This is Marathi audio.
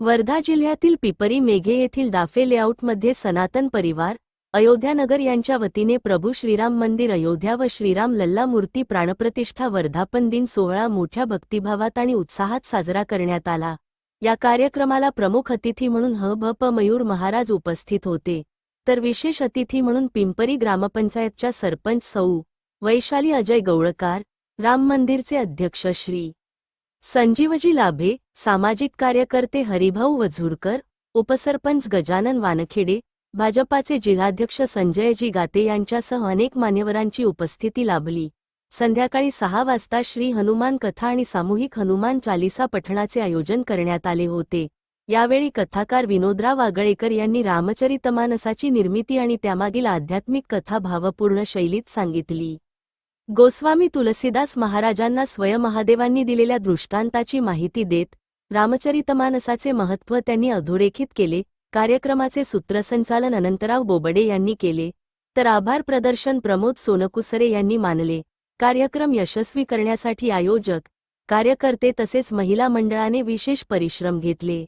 वर्धा जिल्ह्यातील पिपरी मेघे येथील डाफे लेआउटमध्ये सनातन परिवार, अयोध्यानगर यांच्या वतीने प्रभू श्रीराम मंदिर अयोध्या व श्रीराम लल्ला मूर्ती प्राणप्रतिष्ठा वर्धापन दिन सोहळा मोठ्या भक्तिभावात आणि उत्साहात साजरा करण्यात आला। या कार्यक्रमाला प्रमुख अतिथी म्हणून ह.भ.प. मयूर महाराज उपस्थित होते, तर विशेष अतिथी म्हणून पिंपरी ग्रामपंचायतच्या सरपंच सौ. वैशाली अजय गवळकार, राम मंदिरचे अध्यक्ष श्री. संजीवजी लाभे, सामाजिक कार्यकर्ते हरिभाऊ वझुरकर, उपसरपंच गजानन वानखेडे, भाजपाचे जिल्हाध्यक्ष संजयजी गाते यांच्यासह अनेक मान्यवरांची उपस्थिती लाभली। संध्याकाळी 6 वाजता श्री हनुमान कथा आणि सामूहिक हनुमान चालीसा पठणाचे आयोजन करण्यात आले होते। यावेळी कथाकार विनोदराव आगळेकर यांनी रामचरितमानसाची निर्मिती आणि त्यामागील आध्यात्मिक कथा भावपूर्ण शैलीत सांगितली। गोस्वामी तुलसीदास महाराजांना स्वयं महादेवांनी दिलेल्या दृष्टांताची माहिती देत रामचरितमानसाचे महत्त्व त्यांनी अधोरेखित केले। कार्यक्रमाचे सूत्रसंचालन अनंतराव बोबडे यांनी केले, तर आभार प्रदर्शन प्रमोद सोनकुसरे यांनी मानले। कार्यक्रम यशस्वी करण्यासाठी आयोजक, कार्यकर्ते तसेच महिला मंडळाने विशेष परिश्रम घेतले।